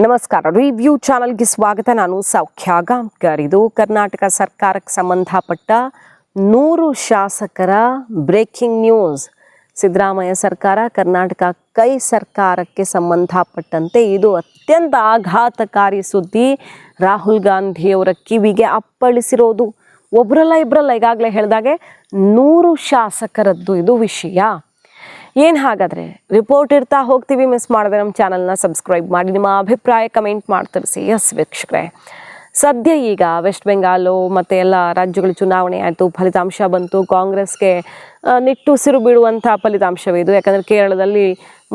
ನಮಸ್ಕಾರ. ರಿವ್ಯೂ ಚಾನಲ್ಗೆ ಸ್ವಾಗತ. ನಾನು ಸೌಖ್ಯ ಗಾಂವ್ಕರ್. ಇದು ಕರ್ನಾಟಕ ಸರ್ಕಾರಕ್ಕೆ ಸಂಬಂಧಪಟ್ಟ 100 ಶಾಸಕರ ಬ್ರೇಕಿಂಗ್ ನ್ಯೂಸ್. ಸಿದ್ದರಾಮಯ್ಯ ಸರ್ಕಾರ ಕರ್ನಾಟಕ ಕೈ ಸರ್ಕಾರಕ್ಕೆ ಸಂಬಂಧಪಟ್ಟಂತೆ ಇದು ಅತ್ಯಂತ ಆಘಾತಕಾರಿ ಸುದ್ದಿ. ರಾಹುಲ್ ಗಾಂಧಿಯವರ ಕಿವಿಗೆ ಅಪ್ಪಳಿಸಿರೋದು. ಒಬ್ಬರಲ್ಲ ಇಬ್ಬರಲ್ಲ, ಈಗಾಗಲೇ ಹೇಳಿದಾಗೆ 100 ಶಾಸಕರದ್ದು ಇದು ವಿಷಯ. ಏನು ಹಾಗಾದರೆ ರಿಪೋರ್ಟ್ ಇರ್ತಾ ಹೋಗ್ತೀವಿ. ಮಿಸ್ ಮಾಡಿದ್ರೆ ನಮ್ಮ ಚಾನಲ್ನ ಸಬ್ಸ್ಕ್ರೈಬ್ ಮಾಡಿ, ನಿಮ್ಮ ಅಭಿಪ್ರಾಯ ಕಮೆಂಟ್ ಮಾಡಿ ತಿಳಿಸಿ. ಎಸ್ ವೀಕ್ಷಕರೇ, ಸದ್ಯ ಈಗ ವೆಸ್ಟ್ ಬೆಂಗಾಲು ಮತ್ತು ಎಲ್ಲ ರಾಜ್ಯಗಳ ಚುನಾವಣೆ ಆಯಿತು, ಫಲಿತಾಂಶ ಬಂತು. ಕಾಂಗ್ರೆಸ್ಗೆ ನಿಟ್ಟುಸಿರು ಬೀಳುವಂಥ ಫಲಿತಾಂಶವಿದು. ಯಾಕಂದರೆ ಕೇರಳದಲ್ಲಿ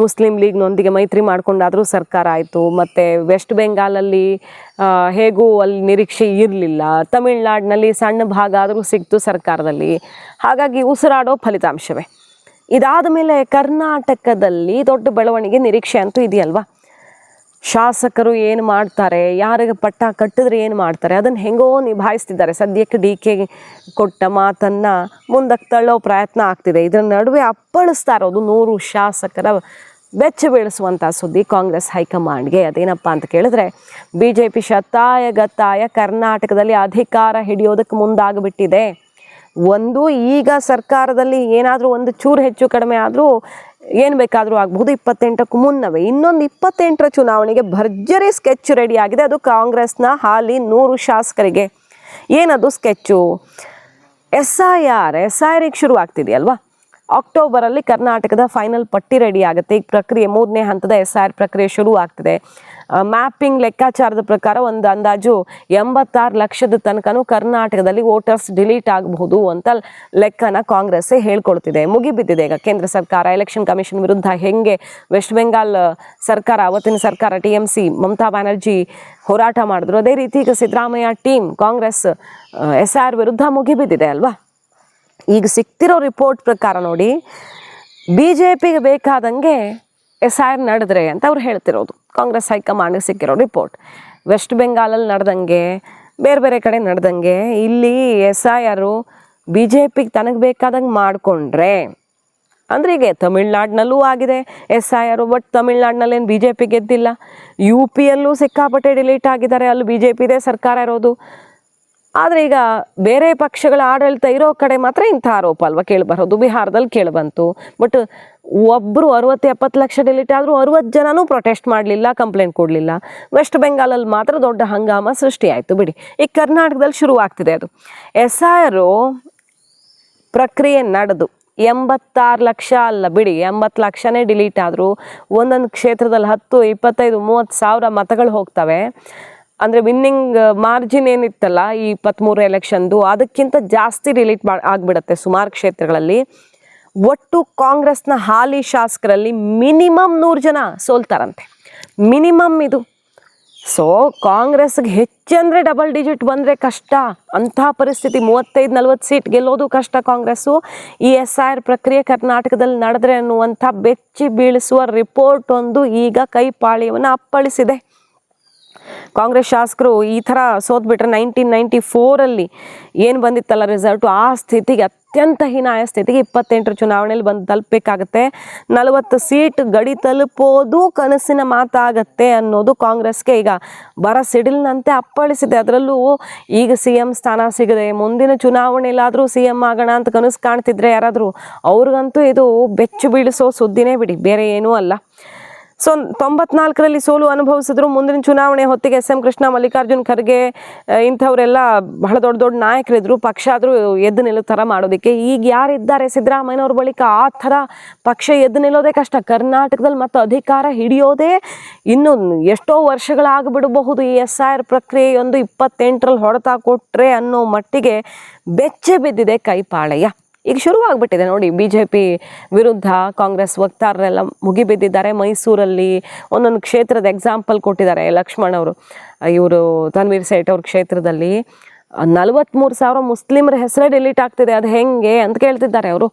ಮುಸ್ಲಿಂ ಲೀಗ್ನೊಂದಿಗೆ ಮೈತ್ರಿ ಮಾಡಿಕೊಂಡಾದರೂ ಸರ್ಕಾರ ಆಯಿತು. ಮತ್ತು ವೆಸ್ಟ್ ಬೆಂಗಾಲಲ್ಲಿ ಹೇಗೂ ಅಲ್ಲಿ ನಿರೀಕ್ಷೆ ಇರಲಿಲ್ಲ. ತಮಿಳ್ನಾಡಿನಲ್ಲಿ ಸಣ್ಣ ಭಾಗ ಆದರೂ ಸಿಕ್ತು ಸರ್ಕಾರದಲ್ಲಿ. ಹಾಗಾಗಿ ಉಸಿರಾಡೋ ಫಲಿತಾಂಶವೇ. ಇದಾದ ಮೇಲೆ ಕರ್ನಾಟಕದಲ್ಲಿ ದೊಡ್ಡ ಬೆಳವಣಿಗೆ ನಿರೀಕ್ಷೆ ಅಂತೂ ಇದೆಯಲ್ವಾ. ಶಾಸಕರು ಏನು ಮಾಡ್ತಾರೆ, ಯಾರಿಗೆ ಪಟ್ಟ ಕಟ್ಟಿದ್ರೆ ಏನು ಮಾಡ್ತಾರೆ, ಅದನ್ನು ಹೆಂಗೋ ನಿಭಾಯಿಸ್ತಿದ್ದಾರೆ. ಸದ್ಯಕ್ಕೆ DK ಕೊಟ್ಟ ಮಾತನ್ನು ಮುಂದಕ್ಕೆ ತಳ್ಳೋ ಪ್ರಯತ್ನ ಆಗ್ತಿದೆ. ಇದರ ನಡುವೆ ಅಪ್ಪಳಿಸ್ತಾ ಇರೋದು 100 ಶಾಸಕರ ಬೆಚ್ಚ ಬೀಳಿಸುವಂಥ ಸುದ್ದಿ ಕಾಂಗ್ರೆಸ್ ಹೈಕಮಾಂಡ್ಗೆ. ಅದೇನಪ್ಪ ಅಂತ ಕೇಳಿದ್ರೆ, BJP ಶತಾಯಗತಾಯ ಕರ್ನಾಟಕದಲ್ಲಿ ಅಧಿಕಾರ ಹಿಡಿಯೋದಕ್ಕೆ ಮುಂದಾಗಿಬಿಟ್ಟಿದೆ. ಒಂದು, ಈಗ ಸರ್ಕಾರದಲ್ಲಿ ಏನಾದರೂ ಒಂದು ಚೂರು ಹೆಚ್ಚು ಕಡಿಮೆ ಆದರೂ ಏನು ಬೇಕಾದರೂ ಆಗಬಹುದು 28ಕ್ಕೂ ಮುನ್ನವೇ. ಇನ್ನೊಂದು 28ರ ಚುನಾವಣೆಗೆ ಭರ್ಜರಿ ಸ್ಕೆಚ್ ರೆಡಿ ಆಗಿದೆ. ಅದು ಕಾಂಗ್ರೆಸ್ನ ಹಾಲಿ 100 ಶಾಸಕರಿಗೆ. ಏನದು ಸ್ಕೆಚ್ಚು? SIR ಶುರು ಆಗ್ತಿದೆಯಲ್ವಾ. ಅಕ್ಟೋಬರಲ್ಲಿ ಕರ್ನಾಟಕದ ಫೈನಲ್ ಪಟ್ಟಿ ರೆಡಿ ಆಗುತ್ತೆ. ಈಗ ಪ್ರಕ್ರಿಯೆ 3ನೇ ಹಂತದ SIR ಪ್ರಕ್ರಿಯೆ ಶುರು ಆಗ್ತಿದೆ. ಮ್ಯಾಪಿಂಗ್ ಲೆಕ್ಕಾಚಾರದ ಪ್ರಕಾರ ಒಂದು ಅಂದಾಜು 86 ಲಕ್ಷದ ತನಕನೂ ಕರ್ನಾಟಕದಲ್ಲಿ ವೋಟರ್ಸ್ ಡಿಲೀಟ್ ಆಗಬಹುದು ಅಂತ ಲೆಕ್ಕನ ಕಾಂಗ್ರೆಸ್ಸೇ ಹೇಳ್ಕೊಳ್ತಿದೆ. ಮುಗಿಬಿದ್ದಿದೆ ಈಗ ಕೇಂದ್ರ ಸರ್ಕಾರ. ಎಲೆಕ್ಷನ್ ಕಮಿಷನ್ ವಿರುದ್ಧ ಹೆಂಗೆ ವೆಸ್ಟ್ ಬೆಂಗಾಲ್ ಸರ್ಕಾರ, ಅವತ್ತಿನ ಸರ್ಕಾರ TMC ಮಮತಾ ಬ್ಯಾನರ್ಜಿ ಹೋರಾಟ ಮಾಡಿದ್ರು, ಅದೇ ರೀತಿ ಈಗ ಸಿದ್ದರಾಮಯ್ಯ ಟೀಮ್ ಕಾಂಗ್ರೆಸ್ SIR ವಿರುದ್ಧ ಮುಗಿಬಿದ್ದಿದೆ ಅಲ್ವಾ. ಈಗ ಸಿಗ್ತಿರೋ ರಿಪೋರ್ಟ್ ಪ್ರಕಾರ ನೋಡಿ, BJPಗೆ ಬೇಕಾದಂಗೆ SIR ನಡೆದ್ರೆ ಅಂತ ಅವ್ರು ಹೇಳ್ತಿರೋದು. ಕಾಂಗ್ರೆಸ್ ಹೈಕಮಾಂಡ್ಗೆ ಸಿಕ್ಕಿರೋ ರಿಪೋರ್ಟ್. ವೆಸ್ಟ್ ಬೆಂಗಾಲಲ್ಲಿ ನಡೆದಂಗೆ, ಬೇರೆ ಬೇರೆ ಕಡೆ ನಡೆದಂಗೆ ಇಲ್ಲಿ SIR BJPಗೆ ತನಗೆ ಬೇಕಾದಂಗೆ ಮಾಡಿಕೊಂಡ್ರೆ, ಅಂದರೆ ಈಗ ತಮಿಳ್ನಾಡಿನಲ್ಲೂ ಆಗಿದೆ SIR. ಬಟ್ ತಮಿಳ್ನಾಡಿನಲ್ಲೇನು BJP ಗೆದ್ದಿಲ್ಲ. UPಯಲ್ಲೂ ಸಿಕ್ಕಾಪಟ್ಟೆ ಡಿಲೀಟ್ ಆಗಿದ್ದಾರೆ, ಅಲ್ಲಿ BJPದೇ ಸರ್ಕಾರ ಇರೋದು. ಆದರೆ ಈಗ ಬೇರೆ ಪಕ್ಷಗಳ ಆಡಳಿತ ಇರೋ ಕಡೆ ಮಾತ್ರ ಇಂಥ ಆರೋಪ ಅಲ್ವಾ ಕೇಳಿಬರೋದು. ಬಿಹಾರದಲ್ಲಿ ಕೇಳಿಬಂತು. ಬಟ್ ಒಬ್ಬರು 60-70 ಲಕ್ಷ ಡಿಲೀಟ್ ಆದರೂ 60 ಜನನೂ ಪ್ರೊಟೆಸ್ಟ್ ಮಾಡಲಿಲ್ಲ, ಕಂಪ್ಲೇಂಟ್ ಕೊಡಲಿಲ್ಲ. ವೆಸ್ಟ್ ಬೆಂಗಾಲಲ್ಲಿ ಮಾತ್ರ ದೊಡ್ಡ ಹಂಗಾಮ ಸೃಷ್ಟಿಯಾಯಿತು ಬಿಡಿ. ಈಗ ಕರ್ನಾಟಕದಲ್ಲಿ ಶುರು ಆಗ್ತಿದೆ ಅದು. SIR ಪ್ರಕ್ರಿಯೆ ನಡೆದು 86 ಲಕ್ಷ ಅಲ್ಲ ಬಿಡಿ, 80 ಲಕ್ಷನೇ ಡಿಲೀಟ್ ಆದರೂ ಒಂದೊಂದು ಕ್ಷೇತ್ರದಲ್ಲಿ 10, 25, 30 ಸಾವಿರ ಮತಗಳು ಹೋಗ್ತವೆ. ಅಂದರೆ ವಿನ್ನಿಂಗ್ ಮಾರ್ಜಿನ್ ಏನಿತ್ತಲ್ಲ ಈ 23 ಎಲೆಕ್ಷನ್ದು, ಅದಕ್ಕಿಂತ ಜಾಸ್ತಿ ಡಿಲೀಟ್ ಆಗಿಬಿಡುತ್ತೆ ಸುಮಾರು ಕ್ಷೇತ್ರಗಳಲ್ಲಿ. ಒಟ್ಟು ಕಾಂಗ್ರೆಸ್ನ ಹಾಲಿ ಶಾಸಕರಲ್ಲಿ ಮಿನಿಮಮ್ 100 ಜನ ಸೋಲ್ತಾರಂತೆ. ಮಿನಿಮಮ್ ಇದು. ಸೊ ಕಾಂಗ್ರೆಸ್ಗೆ ಹೆಚ್ಚಂದರೆ ಡಬಲ್ ಡಿಜಿಟ್ ಬಂದರೆ ಕಷ್ಟ. ಅಂಥ ಪರಿಸ್ಥಿತಿ. 35-40 ಸೀಟ್ ಗೆಲ್ಲೋದು ಕಷ್ಟ ಕಾಂಗ್ರೆಸ್ಸು. ಈ SIR ಪ್ರಕ್ರಿಯೆ ಕರ್ನಾಟಕದಲ್ಲಿ ನಡೆದ್ರೆ ಅನ್ನುವಂಥ ಬೆಚ್ಚಿ ಬೀಳಿಸುವ ರಿಪೋರ್ಟ್ ಒಂದು ಈಗ ಕೈಪಾಳ್ಯವನ್ನು ಅಪ್ಪಳಿಸಿದೆ. ಕಾಂಗ್ರೆಸ್ ಶಾಸಕರು ಈ ಥರ ಸೋತ್ಬಿಟ್ರೆ 1994ರಲ್ಲಿ ಏನು ಬಂದಿತ್ತಲ್ಲ ರಿಸಲ್ಟು, ಆ ಸ್ಥಿತಿಗೆ, ಅತ್ಯಂತ ಹೀನಾಯ ಸ್ಥಿತಿಗೆ 28ರ ಚುನಾವಣೆಯಲ್ಲಿ ಬಂದು ತಲುಪಬೇಕಾಗತ್ತೆ. 40 ಸೀಟ್ ಗಡಿ ತಲುಪೋದು ಕನಸಿನ ಮಾತಾಗತ್ತೆ ಅನ್ನೋದು ಕಾಂಗ್ರೆಸ್ಗೆ ಈಗ ಬರ ಸಿಡಿಲಿನಂತೆ ಅಪ್ಪಳಿಸಿದೆ. ಅದರಲ್ಲೂ ಈಗ CM ಸ್ಥಾನ ಸಿಗದೆ ಮುಂದಿನ ಚುನಾವಣೆಯಲ್ಲಾದರೂ CM ಆಗೋಣ ಅಂತ ಕನಸು ಕಾಣ್ತಿದ್ರೆ ಯಾರಾದರೂ, ಅವ್ರಿಗಂತೂ ಇದು ಬೆಚ್ಚು ಬೀಳಿಸೋ ಸುದ್ದಿನೇ ಬಿಡಿ, ಬೇರೆ ಏನೂ ಅಲ್ಲ. ಸೊ 94ರಲ್ಲಿ ಸೋಲು ಅನುಭವಿಸಿದ್ರು. ಮುಂದಿನ ಚುನಾವಣೆ ಹೊತ್ತಿಗೆ SM ಕೃಷ್ಣ, ಮಲ್ಲಿಕಾರ್ಜುನ್ ಖರ್ಗೆ ಇಂಥವರೆಲ್ಲ ಬಹಳ ದೊಡ್ಡ ದೊಡ್ಡ ನಾಯಕರಿದ್ರು. ಪಕ್ಷ ಆದರೂ ಎದ್ದು ನಿಲ್ಲೋ ಥರ ಮಾಡೋದಕ್ಕೆ ಈಗ ಯಾರಿದ್ದಾರೆ ಸಿದ್ದರಾಮಯ್ಯನವ್ರ ಬಳಿಕ, ಆ ಥರ ಪಕ್ಷ ಎದ್ದು ನಿಲ್ಲೋದೇ ಕಷ್ಟ. ಕರ್ನಾಟಕದಲ್ಲಿ ಮತ್ತು ಅಧಿಕಾರ ಹಿಡಿಯೋದೇ ಇನ್ನು ಎಷ್ಟೋ ವರ್ಷಗಳಾಗಿಬಿಡಬಹುದು. ಈ SIR ಪ್ರಕ್ರಿಯೆಯೊಂದು 28ರಲ್ಲಿ ಹೊಡೆತ ಕೊಟ್ಟರೆ ಅನ್ನೋ ಮಟ್ಟಿಗೆ ಬೆಚ್ಚೆ ಬಿದ್ದಿದೆ ಕೈಪಾಳಯ್ಯ. ಈಗ ಶುರುವಾಗ್ಬಿಟ್ಟಿದೆ ನೋಡಿ. BJP ವಿರುದ್ಧ ಕಾಂಗ್ರೆಸ್ ವಕ್ತಾರರೆಲ್ಲ ಮುಗಿಬಿದ್ದಿದ್ದಾರೆ. ಮೈಸೂರಲ್ಲಿ ಒಂದೊಂದು ಕ್ಷೇತ್ರದ ಎಕ್ಸಾಂಪಲ್ ಕೊಟ್ಟಿದ್ದಾರೆ. ಲಕ್ಷ್ಮಣ್ ಅವರು, ಇವರು ತನ್ವೀರ್ ಸೇಠ್ ಅವ್ರ ಕ್ಷೇತ್ರದಲ್ಲಿ 43,000 ಮುಸ್ಲಿಮರ ಹೆಸರೇ ಡಿಲೀಟ್ ಆಗ್ತಿದೆ. ಅದು ಹೆಂಗೆ ಅಂತ ಕೇಳ್ತಿದ್ದಾರೆ ಅವರು.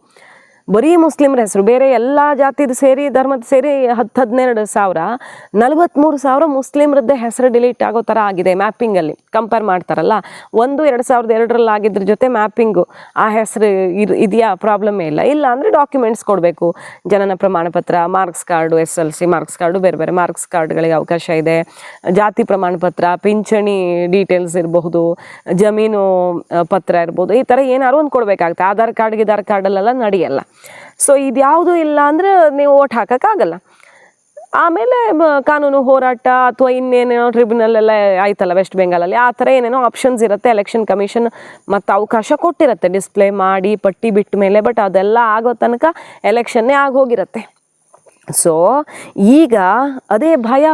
ಬರೀ ಮುಸ್ಲಿಮ್ರ ಹೆಸರು, ಬೇರೆ ಎಲ್ಲ ಜಾತಿದು ಸೇರಿ ಧರ್ಮದ ಸೇರಿ 10-12 ಸಾವಿರ, 43 ಸಾವಿರ ಮುಸ್ಲಿಮ್ರದ್ದೇ ಹೆಸರು ಡಿಲೀಟ್ ಆಗೋ ಥರ ಆಗಿದೆ ಮ್ಯಾಪಿಂಗಲ್ಲಿ. ಕಂಪೇರ್ ಮಾಡ್ತಾರಲ್ಲ, 2002 ಆಗಿದ್ರ ಜೊತೆ ಮ್ಯಾಪಿಂಗು ಆ ಹೆಸರು ಇದೆಯಾ, ಪ್ರಾಬ್ಲಮ್ ಇಲ್ಲ ಅಂದರೆ ಡಾಕ್ಯುಮೆಂಟ್ಸ್ ಕೊಡಬೇಕು. ಜನನ ಪ್ರಮಾಣ ಪತ್ರ, marks card, SLC marks card, ಬೇರೆ ಬೇರೆ ಮಾರ್ಕ್ಸ್ ಕಾರ್ಡ್ಗಳಿಗೆ ಅವಕಾಶ ಇದೆ. ಜಾತಿ ಪ್ರಮಾಣ ಪತ್ರ, ಪಿಂಚಣಿ ಡೀಟೇಲ್ಸ್ ಇರಬಹುದು, ಜಮೀನು ಪತ್ರ ಇರ್ಬೋದು, ಈ ಥರ ಏನಾದ್ರು ಒಂದು ಕೊಡಬೇಕಾಗುತ್ತೆ. ಆಧಾರ್ ಕಾರ್ಡಲ್ಲೆಲ್ಲ ನಡೆಯಲ್ಲ. ಸೊ ಇದ್ಯಾವುದೂ ಇಲ್ಲ ಅಂದರೆ ನೀವು ಓಟ್ ಹಾಕೋಕ್ಕಾಗಲ್ಲ. ಆಮೇಲೆ ಕಾನೂನು ಹೋರಾಟ ಅಥವಾ ಇನ್ನೇನೇನೋ ಟ್ರಿಬ್ಯುನಲ್ ಎಲ್ಲ ಆಯ್ತಲ್ಲ ವೆಸ್ಟ್ ಬೆಂಗಾಲಲ್ಲಿ, ಆ ಥರ ಏನೇನೋ ಆಪ್ಷನ್ಸ್ ಇರುತ್ತೆ. ಎಲೆಕ್ಷನ್ ಕಮಿಷನ್ ಮತ್ತು ಅವಕಾಶ ಕೊಟ್ಟಿರುತ್ತೆ ಡಿಸ್ಪ್ಲೇ ಮಾಡಿ ಪಟ್ಟಿ ಬಿಟ್ಟ ಮೇಲೆ. ಬಟ್ ಅದೆಲ್ಲ ಆಗೋ ತನಕ ಎಲೆಕ್ಷನ್ನೇ ಆಗೋಗಿರುತ್ತೆ. ಸೊ ಈಗ ಅದೇ ಭಯ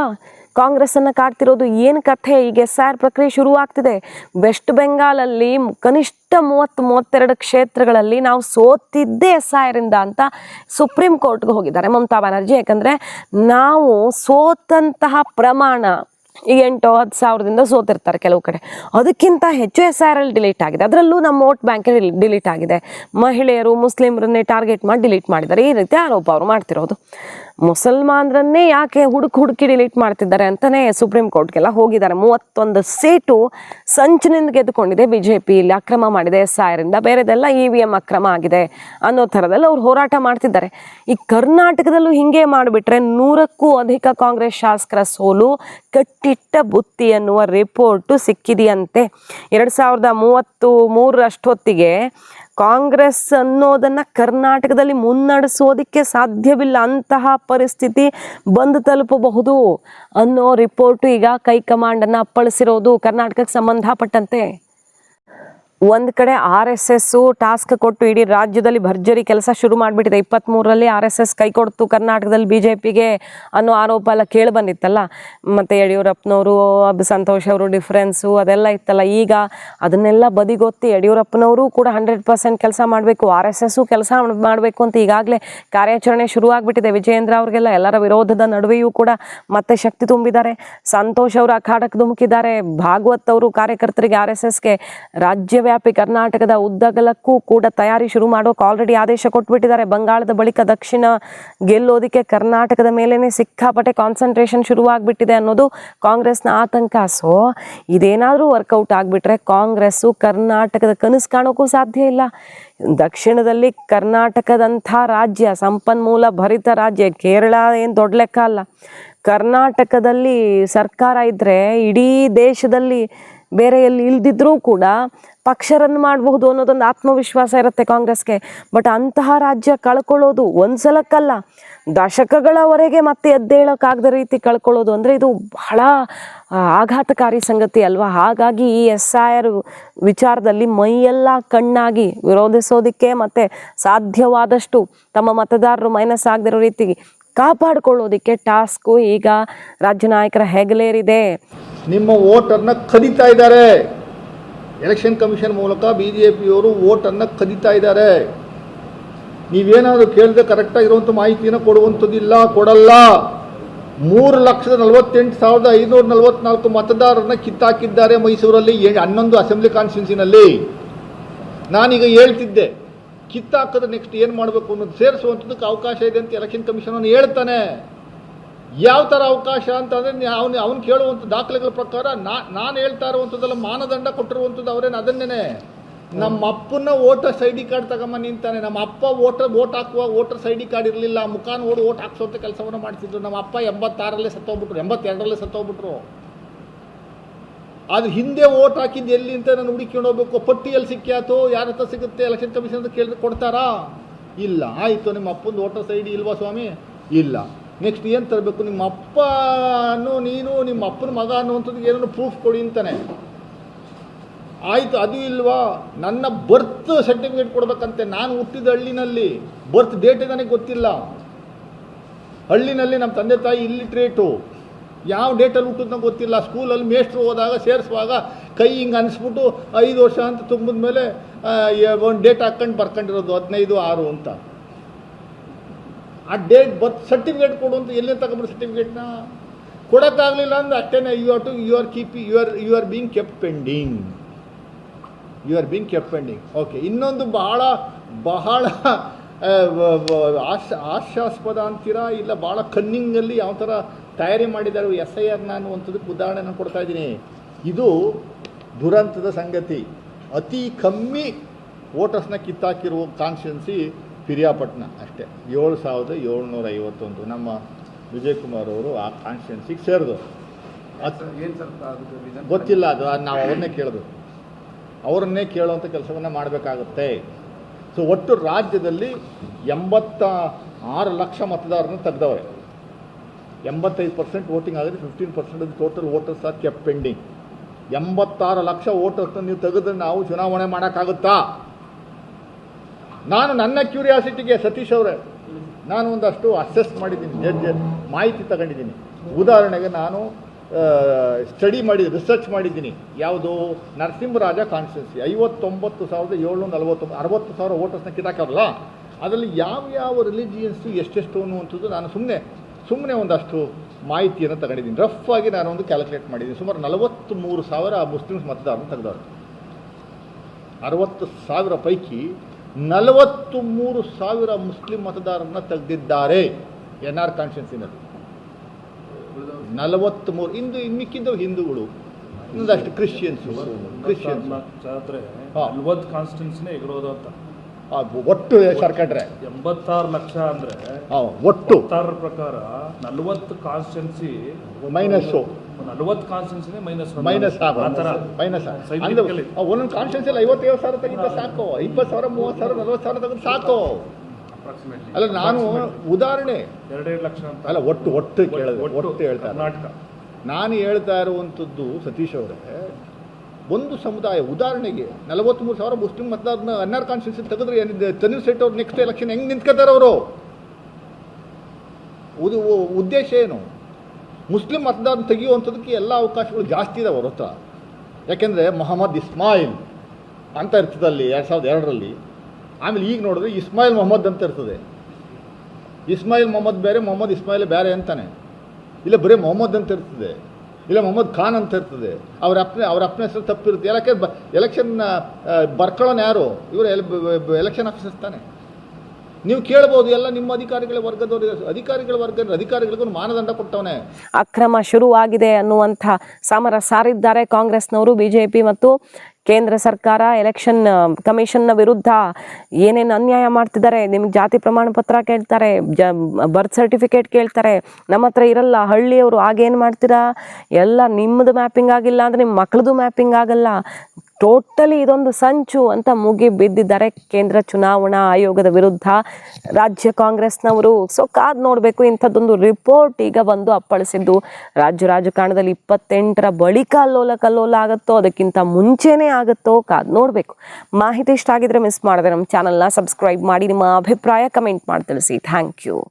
ಕಾಂಗ್ರೆಸ್ಸನ್ನು ಕಾಡ್ತಿರೋದು. ಏನು ಕಥೆ, ಈಗ SIR ಪ್ರಕ್ರಿಯೆ ಶುರುವಾಗ್ತಿದೆ. ವೆಸ್ಟ್ ಬೆಂಗಾಲಲ್ಲಿ ಕನಿಷ್ಠ 30-32 ಕ್ಷೇತ್ರಗಳಲ್ಲಿ ನಾವು ಸೋತಿದ್ದೇ SIR ಇಂದ ಅಂತ ಸುಪ್ರೀಂ ಕೋರ್ಟ್ಗೆ ಹೋಗಿದ್ದಾರೆ ಮಮತಾ ಬ್ಯಾನರ್ಜಿ. ಯಾಕಂದರೆ ನಾವು ಸೋತಂತಹ ಪ್ರಮಾಣ ಈಗ 8-10 ಸಾವಿರದಿಂದ ಸೋತಿರ್ತಾರೆ ಕೆಲವು ಕಡೆ, ಅದಕ್ಕಿಂತ ಹೆಚ್ಚು SIR ಅಲ್ಲಿ ಡಿಲೀಟ್ ಆಗಿದೆ. ಅದರಲ್ಲೂ ನಮ್ಮ ವೋಟ್ ಬ್ಯಾಂಕ್ ಡಿಲೀಟ್ ಆಗಿದೆ. ಮಹಿಳೆಯರು, ಮುಸ್ಲಿಮರನ್ನೇ ಟಾರ್ಗೆಟ್ ಮಾಡಿ ಡಿಲೀಟ್ ಮಾಡಿದ್ದಾರೆ. ಈ ರೀತಿ ಆರೋಪ ಅವರು ಮಾಡ್ತಿರೋದು. ಮುಸಲ್ಮಾನರನ್ನೇ ಯಾಕೆ ಹುಡುಕಿ ಡಿಲೀಟ್ ಮಾಡ್ತಿದ್ದಾರೆ ಅಂತಲೇ ಸುಪ್ರೀಂ ಕೋರ್ಟ್ಗೆಲ್ಲ ಹೋಗಿದ್ದಾರೆ. 31 ಸೀಟು ಸಂಚಿನಿಂದ ಗೆದ್ದುಕೊಂಡಿದೆ BJP. ಇಲ್ಲಿ ಅಕ್ರಮ ಮಾಡಿದೆ SIR ಇಂದ, ಬೇರೆದೆಲ್ಲ EVM ಅಕ್ರಮ ಆಗಿದೆ ಅನ್ನೋ ಥರದಲ್ಲಿ ಅವ್ರು ಹೋರಾಟ ಮಾಡ್ತಿದ್ದಾರೆ. ಈ ಕರ್ನಾಟಕದಲ್ಲೂ ಹಿಂಗೆ ಮಾಡಿಬಿಟ್ರೆ 100ಕ್ಕೂ ಅಧಿಕ ಕಾಂಗ್ರೆಸ್ ಶಾಸಕರ ಸೋಲು ಕಟ್ಟಿಟ್ಟ ಬುತ್ತಿ ಅನ್ನುವ ರಿಪೋರ್ಟು ಸಿಕ್ಕಿದೆಯಂತೆ. 2033 ಅಷ್ಟೊತ್ತಿಗೆ ಕಾಂಗ್ರೆಸ್ ಅನ್ನೋದನ್ನು ಕರ್ನಾಟಕದಲ್ಲಿ ಮುನ್ನಡೆಸೋದಕ್ಕೆ ಸಾಧ್ಯವಿಲ್ಲ, ಅಂತಹ ಪರಿಸ್ಥಿತಿ ಬಂದು ತಲುಪಬಹುದು ಅನ್ನೋ ರಿಪೋರ್ಟು ಈಗ ಹೈಕಮಾಂಡನ್ನು ಅಪ್ಪಳಿಸಿರೋದು ಕರ್ನಾಟಕಕ್ಕೆ ಸಂಬಂಧಪಟ್ಟಂತೆ. ಒಂದು ಕಡೆ RSS ಟಾಸ್ಕ್ ಕೊಟ್ಟು ಇಡೀ ರಾಜ್ಯದಲ್ಲಿ ಭರ್ಜರಿ ಕೆಲಸ ಶುರು ಮಾಡಿಬಿಟ್ಟಿದೆ. 23ರಲ್ಲಿ RSS ಕೈ ಕೊಡ್ತು ಕರ್ನಾಟಕದಲ್ಲಿ BJPಗೆ ಅನ್ನೋ ಆರೋಪ ಎಲ್ಲ ಕೇಳಿ ಬಂದಿತ್ತಲ್ಲ. ಮತ್ತು ಯಡಿಯೂರಪ್ಪನವರು, ಸಂತೋಷ್ ಅವರು ಡಿಫ್ರೆನ್ಸು ಅದೆಲ್ಲ ಇತ್ತಲ್ಲ. ಈಗ ಅದನ್ನೆಲ್ಲ ಬದಿಗೊತ್ತಿ ಯಡಿಯೂರಪ್ಪನವರು ಕೂಡ 100% ಕೆಲಸ ಮಾಡಬೇಕು, RSS ಕೆಲಸ ಮಾಡಬೇಕು ಅಂತ ಈಗಾಗಲೇ ಕಾರ್ಯಾಚರಣೆ ಶುರುವಾಗ್ಬಿಟ್ಟಿದೆ. ವಿಜಯೇಂದ್ರ ಅವ್ರಿಗೆಲ್ಲ ಎಲ್ಲರ ವಿರೋಧದ ನಡುವೆಯೂ ಕೂಡ ಮತ್ತೆ ಶಕ್ತಿ ತುಂಬಿದ್ದಾರೆ. ಸಂತೋಷ್ ಅವರು ಅಖಾಡಕ್ಕೆ ಧುಮುಕಿದ್ದಾರೆ. ಭಾಗವತ್ ಅವರು ಕಾರ್ಯಕರ್ತರಿಗೆ RSSಗೆ ರಾಜ್ಯ ವ್ಯಾಪಿ ಕರ್ನಾಟಕದ ಉದ್ದಗಲಕ್ಕೂ ಕೂಡ ತಯಾರಿ ಶುರು ಮಾಡೋಕೆ ಆಲ್ರೆಡಿ ಆದೇಶ ಕೊಟ್ಬಿಟ್ಟಿದ್ದಾರೆ. ಬಂಗಾಳದ ಬಳಿಕ ದಕ್ಷಿಣ ಗೆಲ್ಲೋದಕ್ಕೆ ಕರ್ನಾಟಕದ ಮೇಲೇ ಸಿಕ್ಕಾಪಟ್ಟೆ ಕಾನ್ಸಂಟ್ರೇಷನ್ ಶುರುವಾಗ್ಬಿಟ್ಟಿದೆ ಅನ್ನೋದು ಕಾಂಗ್ರೆಸ್ನ ಆತಂಕ. ಸೊ ಇದೇನಾದರೂ ವರ್ಕೌಟ್ ಆಗಿಬಿಟ್ರೆ ಕಾಂಗ್ರೆಸ್ಸು ಕರ್ನಾಟಕದ ಕನಸು ಕಾಣೋಕ್ಕೂ ಸಾಧ್ಯ ಇಲ್ಲ. ದಕ್ಷಿಣದಲ್ಲಿ ಕರ್ನಾಟಕದಂಥ ರಾಜ್ಯ, ಸಂಪನ್ಮೂಲ ಭರಿತ ರಾಜ್ಯ. ಕೇರಳ ಏನು ದೊಡ್ಡ ಲೆಕ್ಕ ಅಲ್ಲ. ಕರ್ನಾಟಕದಲ್ಲಿ ಸರ್ಕಾರ ಇದ್ದರೆ ಇಡೀ ದೇಶದಲ್ಲಿ ಬೇರೆ ಎಲ್ಲಿ ಇಲ್ದಿದ್ರೂ ಕೂಡ ಪಕ್ಷ ರನ್ ಮಾಡಬಹುದು ಅನ್ನೋದೊಂದು ಆತ್ಮವಿಶ್ವಾಸ ಇರುತ್ತೆ ಕಾಂಗ್ರೆಸ್ಗೆ. ಬಟ್ ಅಂತಹ ರಾಜ್ಯ ಕಳ್ಕೊಳ್ಳೋದು ಒಂದು ಸಲಕ್ಕಲ್ಲ, ದಶಕಗಳವರೆಗೆ ಮತ್ತೆ ಎದ್ದೇಳೋಕ್ಕಾಗದ ರೀತಿ ಕಳ್ಕೊಳ್ಳೋದು ಅಂದರೆ ಇದು ಬಹಳ ಆಘಾತಕಾರಿ ಸಂಗತಿ ಅಲ್ವಾ. ಹಾಗಾಗಿ ಈ SIR ವಿಚಾರದಲ್ಲಿ ಮೈಯೆಲ್ಲ ಕಣ್ಣಾಗಿ ವಿರೋಧಿಸೋದಕ್ಕೆ ಮತ್ತು ಸಾಧ್ಯವಾದಷ್ಟು ತಮ್ಮ ಮತದಾರರು ಮೈನಸ್ ಆಗದಿರೋ ರೀತಿಗೆ ಕಾಪಾಡಿಕೊಳ್ಳೋದಕ್ಕೆ ಟಾಸ್ಕು ಈಗ ರಾಜ್ಯ ನಾಯಕರ ಹೆಗಲೇರಿದೆ. ನಿಮ್ಮ ವೋಟನ್ನು ಕದೀತಾ ಇದ್ದಾರೆ. ಎಲೆಕ್ಷನ್ ಕಮಿಷನ್ ಮೂಲಕ BJPಯವರು ವೋಟನ್ನು ಕದೀತಾ ಇದ್ದಾರೆ. ನೀವೇನಾದರೂ ಕೇಳಿದ್ರೆ ಕರೆಕ್ಟಾಗಿರುವಂಥ ಮಾಹಿತಿಯನ್ನು ಕೊಡುವಂಥದ್ದಿಲ್ಲ, ಕೊಡಲ್ಲ. 3,48,544 ಮತದಾರರನ್ನ ಕಿತ್ತಾಕಿದ್ದಾರೆ ಮೈಸೂರಲ್ಲಿ 11 ಅಸೆಂಬ್ಲಿ ಕಾನ್ಸ್ಟಿಟ್ಯೂನ್ಸಿನಲ್ಲಿ. ನಾನೀಗ ಹೇಳ್ತಿದ್ದೆ, ಕಿತ್ತಾಕಿದ್ರೆ ನೆಕ್ಸ್ಟ್ ಏನು ಮಾಡಬೇಕು ಅನ್ನೋದು ಸೇರಿಸುವಂಥದ್ದಕ್ಕೆ ಅವಕಾಶ ಇದೆ ಅಂತ ಎಲೆಕ್ಷನ್ ಕಮಿಷನ್ ಅವನು ಹೇಳ್ತಾನೆ. ಯಾವ ಥರ ಅವಕಾಶ ಅಂತಂದರೆ ಅವನು ಕೇಳುವಂಥ ದಾಖಲೆಗಳ ಪ್ರಕಾರ ನಾನು ಹೇಳ್ತಾ ಇರುವಂಥದ್ದೆಲ್ಲ ಮಾನದಂಡ ಕೊಟ್ಟಿರುವಂಥದ್ದು ಅವರೇನು ಅದನ್ನೇ. ನಮ್ಮ ಅಪ್ಪನ ವೋಟರ್ಸ್ ID ಕಾರ್ಡ್ ತಗೊಂಬ ನಿಂತಾನೆ. ನಮ್ಮ ಅಪ್ಪ ವೋಟ್ ಹಾಕುವ ವೋಟರ್ಸ್ ID ಕಾರ್ಡ್ ಇರಲಿಲ್ಲ, ಮುಖ ನೋಡಿ ವೋಟ್ ಹಾಕ್ಸೋಂಥ ಕೆಲಸವನ್ನು ಮಾಡ್ತಿದ್ರು. ನಮ್ಮ ಅಪ್ಪ 86ರಲ್ಲೇ ಸತ್ತೋಗ್ಬಿಟ್ರು, 82ರಲ್ಲೇ ಸತ್ತೋಗ್ಬಿಟ್ರು. ಅದು ಹಿಂದೆ ವೋಟ್ ಹಾಕಿದ್ದು ಎಲ್ಲಿ ಅಂತ ನಾನು ಹುಡುಕಿಕೊಂಡು ಹೋಗ್ಬೇಕು. ಪಟ್ಟಿಯಲ್ಲಿ ಸಿಕ್ಕ್ಯಾತು, ಯಾರ ಹತ್ರ ಸಿಗುತ್ತೆ ಎಲೆಕ್ಷನ್ ಕಮಿಷನ್ ಅಂತ ಕೇಳಿದ್ರೆ ಕೊಡ್ತಾರಾ? ಇಲ್ಲ. ಆಯಿತು, ನಿಮ್ಮ ಅಪ್ಪನ ವೋಟರ್ಸ್ ID ಇಲ್ವಾ ಸ್ವಾಮಿ? ಇಲ್ಲ. ನೆಕ್ಸ್ಟ್ ಏನು ತರಬೇಕು? ನಿಮ್ಮ ಅಪ್ಪನೂ ನೀನು ನಿಮ್ಮ ಅಪ್ಪನ ಮಗ ಅನ್ನುವಂಥದ್ದು ಏನೋ ಪ್ರೂಫ್ ಕೊಡಿ ಅಂತಾನೆ. ಆಯಿತು, ಅದು ಇಲ್ವಾ? ನನ್ನ ಬರ್ತ್ ಸರ್ಟಿಫಿಕೇಟ್ ಕೊಡ್ಬೇಕಂತೆ. ನಾನು ಹುಟ್ಟಿದ ಹಳ್ಳಿನಲ್ಲಿ, ಬರ್ತ್ ಡೇಟೇ ನನಗೆ ಗೊತ್ತಿಲ್ಲ. ಹಳ್ಳಿನಲ್ಲಿ ನಮ್ಮ ತಂದೆ ತಾಯಿ ಇಲ್ಲಿಟ್ರೇಟು, ಯಾವ ಡೇಟಲ್ಲಿ ಹುಟ್ಟಿದ್ನ ಗೊತ್ತಿಲ್ಲ. ಸ್ಕೂಲಲ್ಲಿ ಮೇಷ್ಟ್ರು ಹೋದಾಗ ಸೇರಿಸುವಾಗ ಕೈ ಹಿಂಗೆ ಅನಿಸ್ಬಿಟ್ಟು 5 ವರ್ಷ ಅಂತ ತುಂಬಿದ ಮೇಲೆ ಒಂದು ಡೇಟ್ ಹಾಕ್ಕೊಂಡು ಬರ್ಕೊಂಡಿರೋದು 15/6 ಅಂತ. ಆ ಡೇಟ್ ಬರ್ತ್ ಸರ್ಟಿಫಿಕೇಟ್ ಕೊಡು ಅಂತ ಎಲ್ಲಿ ತಗೊಂಡ್ಬಿಟ್ಟು ಸರ್ಟಿಫಿಕೇಟ್ನ ಕೊಡೋಕ್ಕಾಗಲಿಲ್ಲ ಅಂದ್ರೆ ಅಷ್ಟೇ. You are being kept pending. Okay. ಇನ್ನೊಂದು ಬಹಳ ಹಾಸ್ಯಾಸ್ಪದ ಅಂತೀರಾ ಇಲ್ಲ ಭಾಳ ಕನ್ನಿಂಗಲ್ಲಿ ಯಾವ ಥರ ತಯಾರಿ ಮಾಡಿದ್ದಾರೆ SIR ಅನ್ನುವಂಥದ್ದಕ್ಕೆ ಉದಾಹರಣೆನ ಕೊಡ್ತಾ ಇದ್ದೀನಿ. ಇದು ದುರಂತದ ಸಂಗತಿ. ಅತಿ ಕಮ್ಮಿ ವೋಟರ್ಸ್ನ ಕಿತ್ತಾಕಿರುವ ಕಾನ್ಸ್ಟಿಟ್ಯೂನ್ಸಿ ಪಿರಿಯಾಪಟ್ಟಣ ಅಷ್ಟೇ, 7,751. ನಮ್ಮ ವಿಜಯ್ ಕುಮಾರ್ ಅವರು ಆ ಕಾನ್ಸ್ಟಿಟ್ಯೂನ್ಸಿಗೆ ಸೇರಿದ್ರು. ಗೊತ್ತಿಲ್ಲ, ಅದು ನಾವು ಅವರನ್ನೇ ಕೇಳುವಂಥ ಕೆಲಸವನ್ನು ಮಾಡಬೇಕಾಗುತ್ತೆ. ಸೊ ಒಟ್ಟು ರಾಜ್ಯದಲ್ಲಿ 86 ಲಕ್ಷ ಮತದಾರರನ್ನು ತೆಗೆದವ್ರೆ. 85% ವೋಟಿಂಗ್ ಆಗಿದೆ, 15% total voters are kept pending. 86 lakh ವೋಟರ್ಸ್ನ ನೀವು ತೆಗೆದ್ರೆ ನಾವು ಚುನಾವಣೆ ಮಾಡೋಕ್ಕಾಗುತ್ತಾ? ನಾನು ನನ್ನ ಕ್ಯೂರಿಯಾಸಿಟಿಗೆ ಸತೀಶ್ ಅವರೇ, ನಾನು ಒಂದಷ್ಟು ಅಸೆಸ್ ಮಾಡಿದ್ದೀನಿ, ಮಾಹಿತಿ ತಗೊಂಡಿದ್ದೀನಿ. ಉದಾಹರಣೆಗೆ ನಾನು ರಿಸರ್ಚ್ ಮಾಡಿದ್ದೀನಿ. ಯಾವುದು ನರಸಿಂಹರಾಜ ಕಾನ್ಸ್ಟಿಟ್ಯೂನ್ಸಿ 59,749, 60,000 ವೋಟರ್ಸ್ನ ಕಿತ್ತಾಕಲ್ಲ. ಅದರಲ್ಲಿ ಯಾವ ರಿಲಿಜಿಯನ್ಸು ಎಷ್ಟೆಷ್ಟು ಅನ್ನುವಂಥದ್ದು ನಾನು ಸುಮ್ಮನೆ ಒಂದಷ್ಟು ಮಾಹಿತಿಯನ್ನು ತಗೊಂಡಿದ್ದೀನಿ. ರಫ್ ಆಗಿ ನಾನು ಒಂದು ಕ್ಯಾಲ್ಕುಲೇಟ್ ಮಾಡಿದ್ದೀನಿ. ಸುಮಾರು 43,000 ಮುಸ್ಲಿಮ್ಸ್ ಮತದಾರರನ್ನು ತೆಗೆದವರು. 60,000 ಪೈಕಿ 43,000 ಮುಸ್ಲಿಂ ಮತದಾರರನ್ನು ತೆಗೆದಿದ್ದಾರೆ NR ಕಾನ್ಸ್ಟಿಟ್ಯೂನ್ಸಿನಲ್ಲಿ. 43 ಮಿಕ್ಕಿದ್ದು ಹಿಂದೂಗಳು, ಇನ್ನೊಂದಷ್ಟು ಕ್ರಿಶ್ಚಿಯನ್ಸು. 40 ಕಾನ್ಸ್ಟಿಟ್ಯೂನ್ಸಿನೇ ಎಗರೋದು ಅಂತ ಒಟ್ಟು ಸರ್ಕಟ್ರೆ 86 ಲಕ್ಷ ಅಂದ್ರೆ ಒಟ್ಟು ಪ್ರಕಾರ 40 ಕಾನ್ಸ್ಟಿಟ್ಯೂನ್ಸಿ ಮೈನಸ್ಸು, 40 ಕಾನ್ಸ್ಟಿಟ್ಯೂನ್ಸಿನೇ ಮೈನಸ್ ಮೈನಸ್ ಒಂದೊಂದು ಕಾನ್ಸ್ಟಿಟ್ಯೂನ್ಸಿಯಲ್ಲಿ 57,000 ತೆಗಿತಾ ಸಾಕು, 20,000, 30,000, 40,000 ತೆಗೆದು ಸಾಕು. ಅಲ್ಲ, ನಾನು ಉದಾಹರಣೆ 2 ಲಕ್ಷ ಅಂತ ಅಲ್ಲ, ಒಟ್ಟು ಕೇಳಿದೆ, ಒಟ್ಟು ಹೇಳ್ತಾರೆ. ಕರ್ನಾಟಕ ನಾನು ಹೇಳ್ತಾ ಇರುವಂಥದ್ದು ಸತೀಶ್ ಅವರೇ, ಒಂದು ಸಮುದಾಯ ಉದಾಹರಣೆಗೆ 43,000 ಮುಸ್ಲಿಂ ಮತದಾರನ NR ಕಾನ್ಸ್ಟಿಟ್ಯೂನ್ಸಿ ತೆಗೆದ್ರೆ ಏನಿದೆ, ತನ್ವೀರ್ ಸೇಠ್ ಅವ್ರು ನೆಕ್ಸ್ಟ್ ಎಲೆಕ್ಷನ್ ಹೆಂಗೆ ನಿಂತ್ಕೋತಾರೆ ಅವರು? ಉದ್ದೇಶ ಏನು? ಮುಸ್ಲಿಂ ಮತದಾರನ ತೆಗೆಯುವಂಥದ್ದಕ್ಕೆ ಎಲ್ಲ ಅವಕಾಶಗಳು ಜಾಸ್ತಿ ಇದಾವೆ ಅವ್ರ ಹತ್ರ. ಯಾಕೆಂದರೆ ಮೊಹಮ್ಮದ್ ಇಸ್ಮಾಯಿಲ್ ಅಂತ ಇರ್ತದೆ ಅಲ್ಲಿ 2002ರಲ್ಲಿ. ಆಮೇಲೆ ಈಗ ನೋಡಿದ್ರೆ ಇಸ್ಮಾಯಿಲ್ ಮೊಹಮ್ಮದ್ ಅಂತ ಇರ್ತದೆ. ಇಸ್ಮಾಯಿಲ್ ಮೊಹಮ್ಮದ್ ಬೇರೆ, ಮೊಹಮ್ಮದ್ ಇಸ್ಮಾಯಿಲ್ ಬೇರೆ ಅಂತಾನೆ. ಇಲ್ಲ ಬರೀ ಮೊಹಮ್ಮದ್ ಅಂತ ಇರ್ತದೆ, ಇಲ್ಲ ಮೊಹಮ್ಮದ್ ಖಾನ್ ಅಂತ ಇರ್ತದೆ. ಅವ್ರ ಅಪ್ಪನ ಹೆಸರು ತಪ್ಪಿರುತ್ತೆ. ಯಾಕೆ ಎಲೆಕ್ಷನ್ ಬರ್ಕೊಳ್ಳೋನು ಯಾರು? ಇವರು ಎಲೆಕ್ಷನ್ ಆಫೀಸರ್ಸ್ ತಾನೆ. ನೀವು ಕೇಳ್ಬೋದು, ಎಲ್ಲ ನಿಮ್ಮ ಅಧಿಕಾರಿಗಳಿಗೂ ಮಾನದಂಡ ಕೊಟ್ಟವನೇ. ಅಕ್ರಮ ಶುರುವಾಗಿದೆ ಅನ್ನುವಂಥ ಸಮರ ಸಾರಿದ್ದಾರೆ ಕಾಂಗ್ರೆಸ್ನವರು. BJP ಮತ್ತು ಕೇಂದ್ರ ಸರ್ಕಾರ ಎಲೆಕ್ಷನ್ ಕಮಿಷನ್ನ ವಿರುದ್ಧ ಏನೇನು ಅನ್ಯಾಯ ಮಾಡ್ತಿದ್ದಾರೆ. ನಿಮ್ಗೆ ಜಾತಿ ಪ್ರಮಾಣ ಪತ್ರ ಕೇಳ್ತಾರೆ, ಬರ್ತ್ ಸರ್ಟಿಫಿಕೇಟ್ ಕೇಳ್ತಾರೆ, ನಮ್ಮ ಹತ್ರ ಇರಲ್ಲ. ಹಳ್ಳಿಯವರು ಆಗೇನು ಮಾಡ್ತೀರಾ, ಎಲ್ಲ ನಿಮ್ಮದು ಮ್ಯಾಪಿಂಗ್ ಆಗಿಲ್ಲ ಅಂದರೆ ನಿಮ್ಮ ಮಕ್ಕಳದು ಮ್ಯಾಪಿಂಗ್ ಆಗಲ್ಲ. ಟೋಟಲಿ ಇದೊಂದು ಸಂಚು ಅಂತ ಮುಗಿ ಬಿದ್ದಿದ್ದಾರೆ ಕೇಂದ್ರ ಚುನಾವಣಾ ಆಯೋಗದ ವಿರುದ್ಧ ರಾಜ್ಯ ಕಾಂಗ್ರೆಸ್ನವರು. ಸೊ ಕಾದ್ ನೋಡಬೇಕು. ಇಂಥದ್ದೊಂದು ರಿಪೋರ್ಟ್ ಈಗ ಬಂದು ಅಪ್ಪಳಿಸಿದ್ದು ರಾಜ್ಯ ರಾಜಕಾರಣದಲ್ಲಿ 28ರ ಬಳಿಕ ಕಲ್ಲೋಲ ಆಗುತ್ತೋ, ಅದಕ್ಕಿಂತ ಮುಂಚೆನೇ ಆಗುತ್ತೋ, ಕಾದ್ ನೋಡಬೇಕು. ಮಾಹಿತಿ ಇಷ್ಟ ಆಗಿದ್ರೆ ಮಿಸ್ ಮಾಡಿದ್ರೆ ನಮ್ಮ ಚಾನಲ್ನ ಸಬ್ಸ್ಕ್ರೈಬ್ ಮಾಡಿ, ನಿಮ್ಮ ಅಭಿಪ್ರಾಯ ಕಮೆಂಟ್ ಮಾಡಿ ತಿಳಿಸಿ. Thank you.